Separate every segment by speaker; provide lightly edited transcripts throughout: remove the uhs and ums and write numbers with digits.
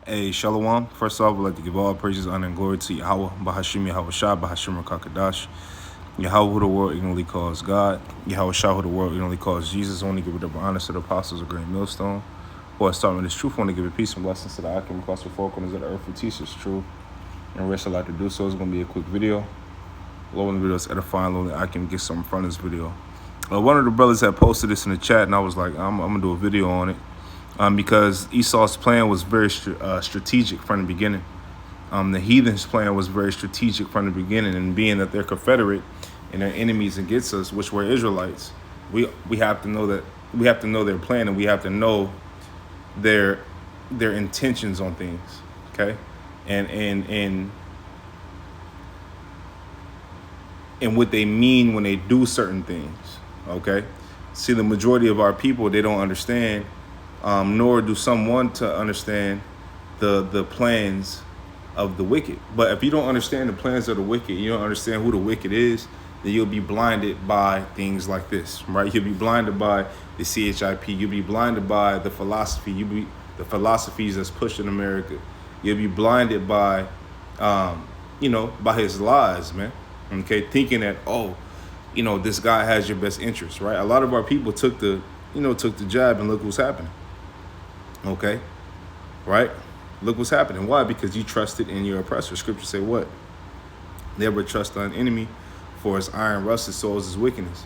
Speaker 1: Hey, Shalom. First off, I'd like to give all praises, honor, and glory to Yahweh, Bahashim Yahweh Shah, Bahashim Rakakadash. Yahweh, who the world ignorantly calls God. Yahweh Shah, who the world ignorantly calls Jesus. Only give it up honor to the apostles of Great Millstone. Who I start with this truth, want to give it peace and blessings to the Akim across the four corners of the earth who teach us truth. And rest a lot to do so. It's going to be a quick video. Low in the video is edifying, low in the Akim get something from this video. One of the brothers had posted this in the chat, and I was like, I'm going to do a video on it. Because Esau's plan was very strategic from the beginning. The heathens' plan was very strategic from the beginning, and being that they're Confederate and they're enemies against us, which were Israelites, we have to know that we have to know their plan, and we have to know their intentions on things. Okay, and what they mean when they do certain things. Okay, see, the majority of our people, they don't understand. Nor do some want to understand the plans of the wicked. But if you don't understand the plans of the wicked, you don't understand who the wicked is, then you'll be blinded by things like this, right? You'll be blinded by the CHIP. You'll be blinded by the philosophy. You'll be the philosophies that's pushed in America. You'll be blinded by, by his lies, man. Okay, thinking that, this guy has your best interest, right? A lot of our people took the jab, and look what's happening. Okay, right? Look what's happening. Why? Because you trusted in your oppressor. Scripture say what? Never trust an enemy, for his iron rusted, so is his wickedness.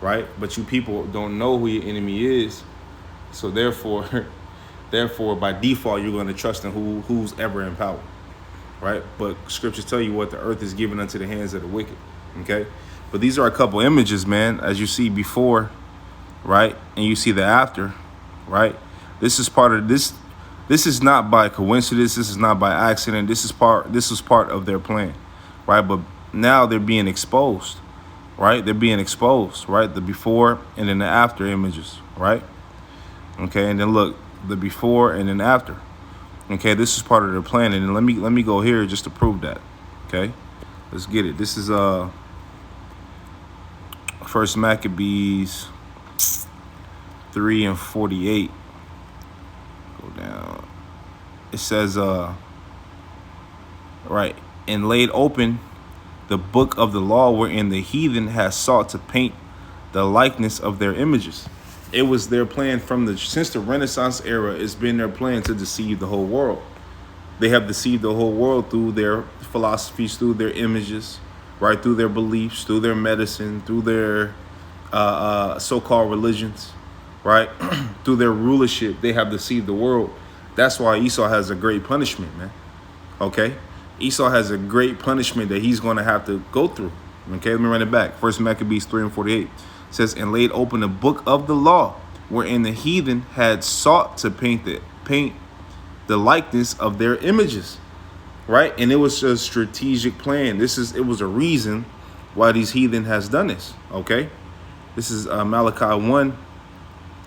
Speaker 1: Right? But you people don't know who your enemy is, so therefore, by default, you're going to trust in who's ever in power. Right? But scriptures tell you what the earth is given unto the hands of the wicked. Okay? But these are a couple images, man, as you see before, right? And you see the after, right? This is part of this. This is not by coincidence. This is not by accident. This was part of their plan, right? But now they're being exposed, right? They're being exposed, right? The before and then the after images, right? Okay, and then look, the before and then after. Okay, this is part of their plan. And then let me go here just to prove that. Okay, let's get it. This is First Maccabees 3:48. Down. It says, right, and laid open the book of the law wherein the heathen has sought to paint the likeness of their images. It was their plan since the Renaissance era. It's been their plan to deceive the whole world. They have deceived the whole world through their philosophies, through their images, right, through their beliefs, through their medicine, through their so-called religions. Right? Through their rulership, they have deceived the world. That's why Esau has a great punishment, man. Okay? Esau has a great punishment that he's going to have to go through. Okay, let me run it back. First Maccabees 3:48 says, and laid open the book of the law, wherein the heathen had sought to paint the likeness of their images. Right? And it was a strategic plan. It was a reason why these heathen has done this. Okay? This is Malachi 1:4.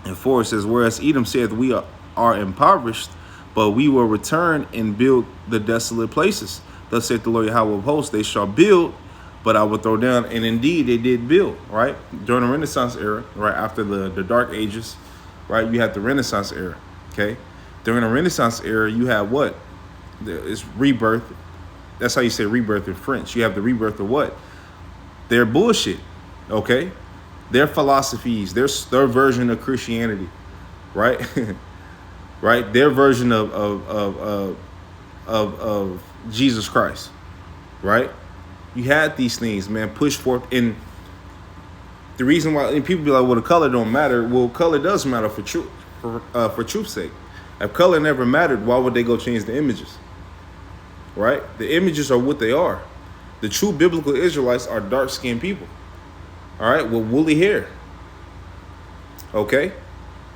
Speaker 1: It says, whereas Edom saith, we are impoverished, but we will return and build the desolate places. Thus saith the Lord Yahweh of hosts, they shall build, but I will throw down. And indeed, they did build, right? During the Renaissance era, right after the Dark Ages, right? You have the Renaissance era, okay? During the Renaissance era, you have what? It's rebirth. That's how you say rebirth in French. You have the rebirth of what? Their bullshit, okay? Their philosophies, their version of Christianity, right? Right? Their version of Jesus Christ, right? You had these things, man, pushed forth. And the reason why people be like, well, the color don't matter. Well, color does matter for truth's sake. If color never mattered, why would they go change the images? Right? The images are what they are. The true biblical Israelites are dark-skinned people. All right, with woolly hair. Okay,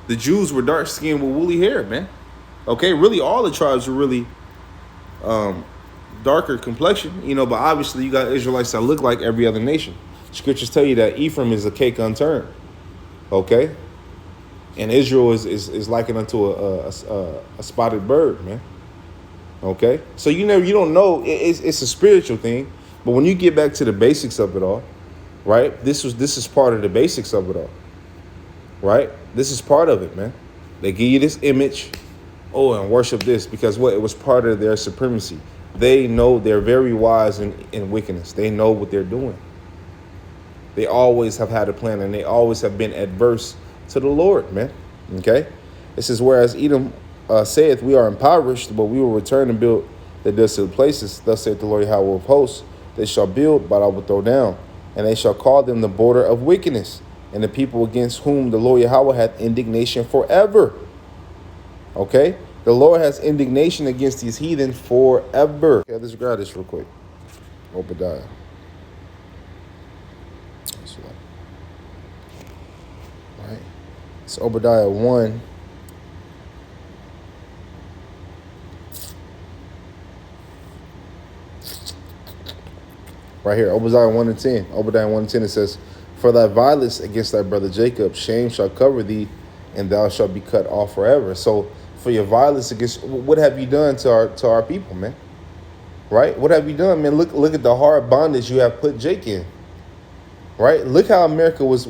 Speaker 1: the Jews were dark skinned with woolly hair, man. Okay, really, all the tribes were really darker complexion, but obviously you got Israelites that look like every other nation. Scriptures tell you that Ephraim is a cake unturned. Okay, and Israel is likened unto a spotted bird, man. Okay, so you don't know. It's a spiritual thing, but when you get back to the basics of it all. Right? This is part of the basics of it all. Right? This is part of it, man. They give you this image, Oh, and worship this, because what? It was part of their supremacy. They know they're very wise in wickedness. They know what they're doing. They always have had a plan, and they always have been adverse to the Lord, man. Okay? It says, whereas Edom saith, we are impoverished, but we will return and build the desolate places. Thus saith the Lord Yahweh of hosts, they shall build, but I will throw down, and they shall call them the border of wickedness, and the people against whom the Lord Yahweh hath indignation forever. Okay? The Lord has indignation against these heathen forever. Okay, let's grab this real quick. Obadiah. Right. It's Obadiah 1. Right here, Obadiah 1 and 10. Obadiah 1 and 10, it says, for thy violence against thy brother Jacob, shame shall cover thee, and thou shalt be cut off forever. So for your violence against, what have you done to our people, man? Right? What have you done, man? Look at the hard bondage you have put Jake in. Right? Look how America was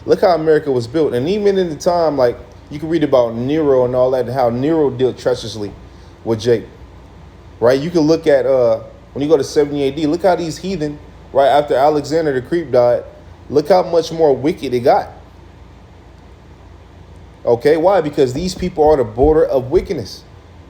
Speaker 1: look how America was built. And even in the time, like, you can read about Nero and all that, and how Nero dealt treacherously with Jake. Right? You can look at when you go to 70 AD, look how these heathen, right after Alexander the Creep died, look how much more wicked it got. Okay, why? Because these people are the border of wickedness.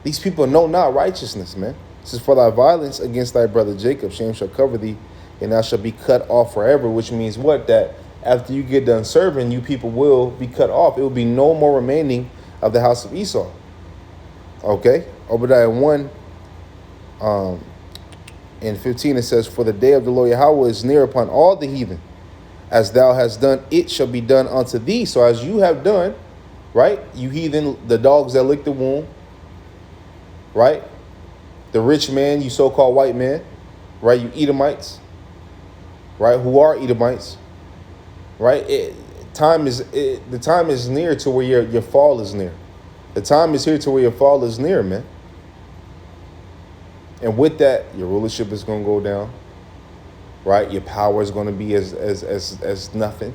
Speaker 1: These people know not righteousness, man. This is for thy violence against thy brother Jacob, shame shall cover thee, and thou shalt be cut off forever, which means what? That after you get done serving, you people will be cut off. It will be no more remaining of the house of Esau. Okay, Obadiah 1 and 15, it says, for the day of the Lord Yahweh is near upon all the heathen. As thou hast done, it shall be done unto thee. So as you have done, right, you heathen, the dogs that lick the womb, right, the rich man, you so-called white man, right, you Edomites, right, who are Edomites, right, the time is near to where your fall is near. The time is here to where your fall is near, man. And with that, your rulership is going to go down, right? Your power is going to be as nothing.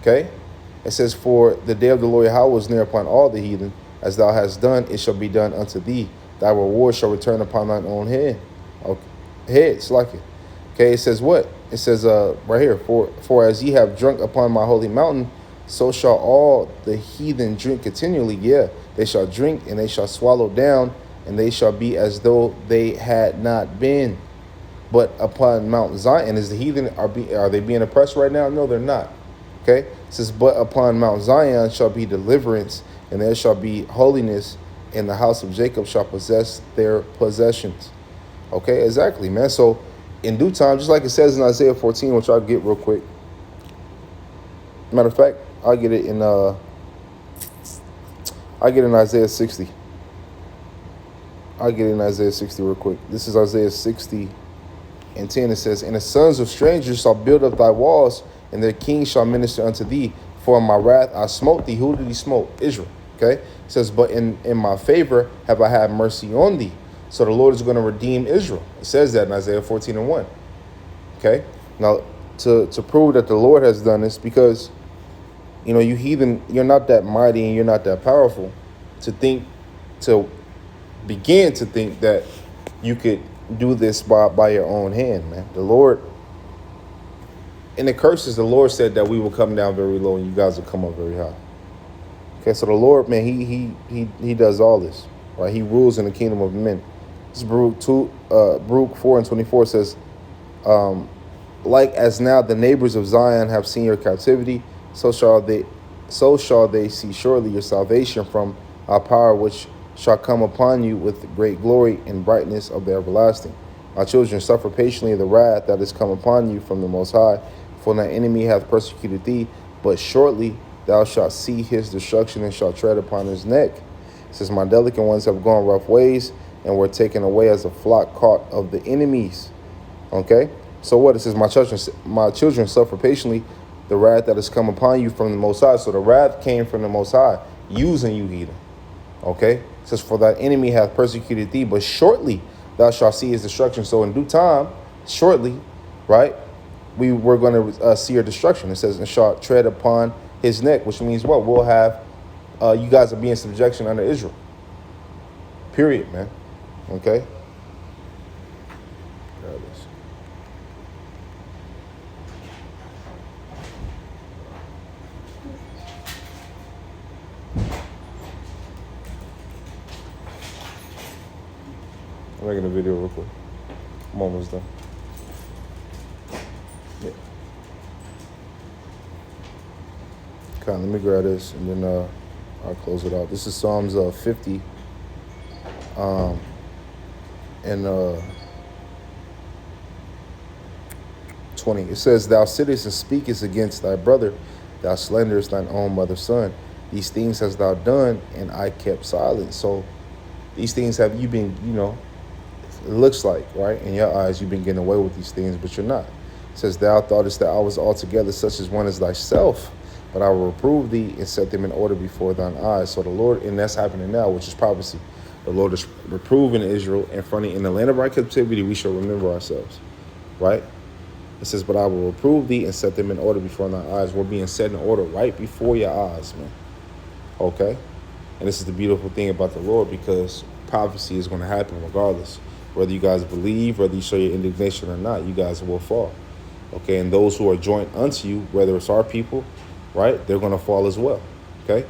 Speaker 1: Okay? It says, for the day of the Lord Yahweh is near upon all the heathen. As thou hast done, it shall be done unto thee. Thy reward shall return upon thine own head. Okay. It's like it. Okay, it says what? It says right here, for as ye have drunk upon my holy mountain, so shall all the heathen drink continually. Yeah, they shall drink, and they shall swallow down, and they shall be as though they had not been. But upon Mount Zion, is the heathen, are they being oppressed right now? No, they're not. Okay? It says, but upon Mount Zion shall be deliverance, and there shall be holiness, and the house of Jacob shall possess their possessions. Okay, exactly, man. So in due time, just like it says in Isaiah 14, which I'll get real quick. Matter of fact, I'll get it in Isaiah 60. I'll get in Isaiah 60 real quick. This is Isaiah 60 and 10. It says, and the sons of strangers shall build up thy walls, and their kings shall minister unto thee. For in my wrath I smote thee. Who did he smote? Israel. Okay? It says, but in my favor have I had mercy on thee. So the Lord is going to redeem Israel. It says that in Isaiah 14 and 1. Okay? Now, to prove that the Lord has done this, because, you know, you heathen, you're not that mighty and you're not that powerful to begin to think that you could do this by your own hand, man. The Lord, in the curses, the Lord said that we will come down very low and you guys will come up very high. Okay, so the Lord, man, he does all this, right? He rules in the kingdom of men. This is Baruch 4 and 24 says, like as now the neighbors of Zion have seen your captivity, so shall they see surely your salvation from our power, which shall come upon you with great glory and brightness of the everlasting. My children, suffer patiently the wrath that is come upon you from the Most High, for thy enemy hath persecuted thee, but shortly thou shalt see his destruction and shalt tread upon his neck. It says, my delicate ones have gone rough ways and were taken away as a flock caught of the enemies. Okay? So what? It says, my children suffer patiently the wrath that has come upon you from the Most High. So the wrath came from the Most High, using you heathen. Okay? It says, for thy enemy hath persecuted thee, but shortly thou shalt see his destruction. So in due time, shortly, right, we're going to see your destruction. It says, and shalt tread upon his neck, which means what? We'll have you guys are being subjection under Israel. Period, man. Okay? There it is. I'm making a video real quick. I'm almost done. Yeah. Okay, let me grab this and then I'll close it out. This is Psalms 50 and 20. It says, "Thou sittest and speakest against thy brother, thou slanderest thine own mother's son. These things hast thou done, and I kept silent." So these things have you been, it looks like, right, in your eyes, you've been getting away with these things, but you're not. It says, "Thou thoughtest that I was altogether such as one as thyself, but I will reprove thee and set them in order before thine eyes." So the Lord, and that's happening now, which is prophecy. The Lord is reproving Israel in front of, in the land of our captivity, we shall remember ourselves, right? It says, "But I will reprove thee and set them in order before thy eyes." We're being set in order right before your eyes, man. Okay? And this is the beautiful thing about the Lord, because prophecy is going to happen regardless. Whether you guys believe, whether you show your indignation or not, you guys will fall. Okay? And those who are joined unto you, whether it's our people, right, they're going to fall as well. Okay?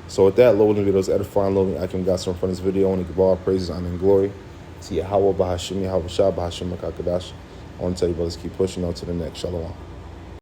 Speaker 1: So with that, Lord, videos edifying, Lord, I can got some from this video. I want to give all praises, honor, and glory to Yahweh, Bahashim, Yahweh Shah, Bahashim, Makakadash. I want to tell you, brothers, keep pushing on to the next. Shalom.